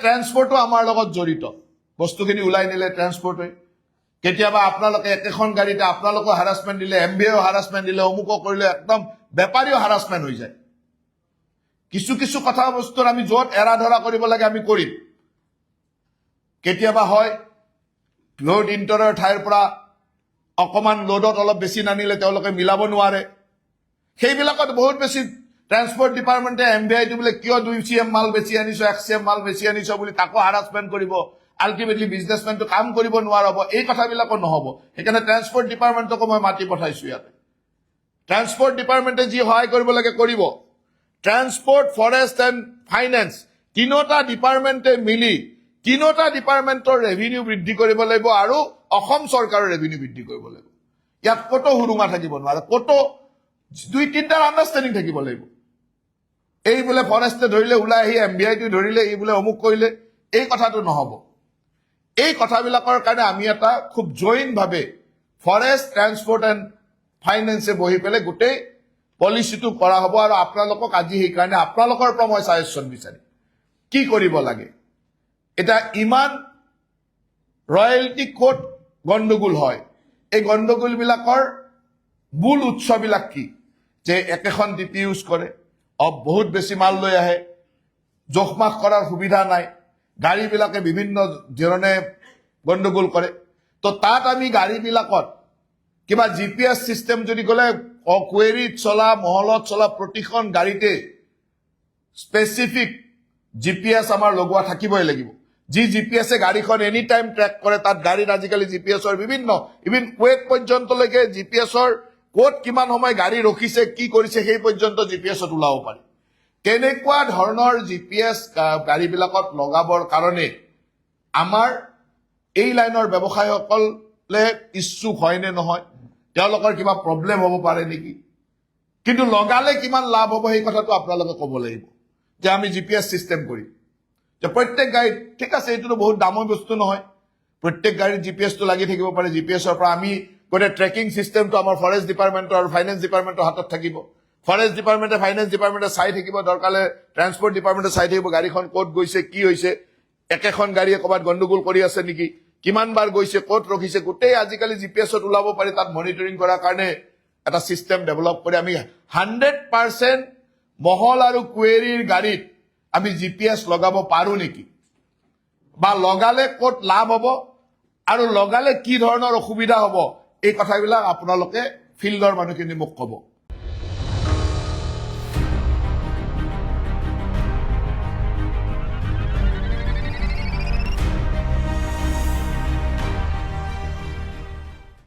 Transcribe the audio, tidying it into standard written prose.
ট্ৰেন্সপৰ্টো আমাৰ লগত জড়িত বস্তুখিনি ওলাই নিলে ট্ৰেন্সপৰ্ট হয় কেতিয়াবা আপোনালোকে একেখন গাড়ীতে আপোনালোকো হাৰাসমেন্ট দিলে এমবিএও হাৰাসমেন্ট দিলে অমুকো কৰিলে একদম বেপাৰীও হাৰাসমেন্ট হৈ যায় কিছু কিছু কথা বস্তুৰ আমি যত এৰা ধৰা কৰিব লাগে আমি কৰিম কেতিয়াবা হয় লোড ইন্টাৰৰ ঠাইৰ পৰা অকমান লোডত অলপ বেছি নানিলে তেওঁলোকে মিলাব নোৱাৰে সেইবিলাকত বহুত বেছি ট্ৰান্সপৰ্ট ডিপাৰ্টমেণ্টে এমবিআইটো বোলে কিয় 2 CM মাল বেছি আনিছো 1 CM মাল বেছি আনিছো বুলি তাকো হাৰাসমেন্ট কৰিব আলটিমেটলি বিজনেছমেনটো কাম কৰিব নোৱাৰব এই কথাবিলাকো নহব সেইকাৰণে ট্ৰান্সপৰ্ট ডিপাৰ্টমেণ্টকো মই মাতি পঠাইছো ইয়াতে ট্ৰান্সপৰ্ট ডিপাৰ্টমেণ্টে যি সহায় কৰিব লাগে কৰিব ট্ৰান্সপৰ্ট ফৰেষ্ট এণ্ড ফাইনেন্স তিনিটা ডিপাৰ্টমেণ্টে মিলি তিনিটা ডিপাৰ্টমেণ্টৰ ৰেভিনিউ বৃদ্ধি কৰিব লাগিব আৰু অসম চৰকাৰৰ ৰেভিনিউ বৃদ্ধি কৰিব লাগিব ইয়াত কত হুৰুঙা থাকিব নোৱাৰে কত দুই তিনিটাৰ আণ্ডাৰষ্টেণ্ডিং থাকিব লাগিব এই বোলে ফৰেষ্টে ধৰিলে ওলাই আহি এমবিআইটো ধৰিলে এই বোলে অমুক কৰিলে এই কথাটো নহব এই কথাবিলাকৰ কাৰণে আমি এটা খুব জইনভাৱে ফৰেষ্ট ট্ৰান্সপৰ্ট এণ্ড ফাইনেন্সে বহি পেলাই গোটেই পলিচিটো কৰা হ'ব আৰু আপোনালোকক আজি সেই কাৰণে আপোনালোকৰ পৰা মই সাজেশ্যন বিচাৰি কি কৰিব লাগে এটা ইমান ৰয়েলটি কোড গণ্ডগোল হয় এই গণ্ডগোলবিলাকৰ মূল উৎসবিলাক কি যে একেখন ডিপি ইউজ কৰে বহুত বেছি মাল লৈ আহে জোখমাখ কৰাৰ সুবিধা নাই গাড়ীবিলাকে বিভিন্ন ধৰণে গণ্ডগোল কৰে তো তাত আমি গাড়ীবিলাকত কিবা জিপিএস সিস্টেম যদি গলে কোয়েৰিত চলা মহলত চলা প্ৰতিখন গাড়ীতে স্পেসিফিক জিপিএস আমাৰ লগোৱা থাকিবই লাগিব যি জিপিএসে গাড়ীখন এনি টাইম ট্ৰেক কৰে তাত গাড়ীত আজিকালি জিপিএসৰ বিভিন্ন ইভিন ওয়েট পৰ্যন্তলৈকে জিপিএসৰ কোড কিমান সময় গাড়ী ৰখিছে কি কৰিছে সেই পৰ্যন্ত জিপিএসত ওলাব পাৰি কেনেকুৱা ধৰণৰ জিপিএস গাড়ীবিলাকত লগাবৰ কাৰণে আমাৰ এই লাইনৰ ব্যৱসায়ীসকলে ইচ্ছুক হয় নে নহয় তেওঁলোকৰ কিবা প্ৰব্লেম হ'ব পাৰে নেকি কিন্তু লগালে কিমান লাভ হ'ব সেই কথাটো আপোনালোকে ক'ব লাগিব যে আমি জিপিএস সিস্টেম কৰিম যে প্ৰত্যেক গাড়ীত ঠিক আছে এইটো বহুত দামৰ বস্তু নহয় প্ৰত্যেক গাড়ীত জিপিএসটো লাগি থাকিব পাৰে জিপিএসৰ পৰা আমি গোটেই ট্ৰেকিং সিস্টেমটো আমাৰ ফৰেষ্ট ডিপাৰ্টমেণ্টৰ আৰু ফাইনেন্স ডিপাৰ্টমেণ্টৰ হাতত থাকিব ফৰেষ্ট ডিপাৰ্টমেণ্টে ফাইনেন্স ডিপাৰ্টমেণ্টে চাই থাকিব দৰকাৰে ট্ৰান্সপৰ্ট ডিপাৰ্টমেণ্টে চাই থাকিব গাড়ীখন ক'ত গৈছে কি হৈছে একেখন গাড়ীয়ে ক'ৰবাত গণ্ডগোল কৰি আছে নেকি কিমান বাৰ গৈছে ক'ত ৰখিছে গোটেই আজিকালি জিপিএসত ওলাব পাৰি তাত মনিটৰিং কৰাৰ কাৰণে এটা সিস্টেম ডেভেলপ কৰি আমি 100% মহল আৰু কুৱেৰিৰ গাড়ীত আমি জিপিএস লগাব পাৰো নেকি বা লগালে ক'ত লাভ হ'ব আৰু লগালে কি ধৰণৰ অসুবিধা হ'ব এই কথাবিলাক আপোনালোকে ফিল্ডৰ মানুহখিনি মোক ক'ব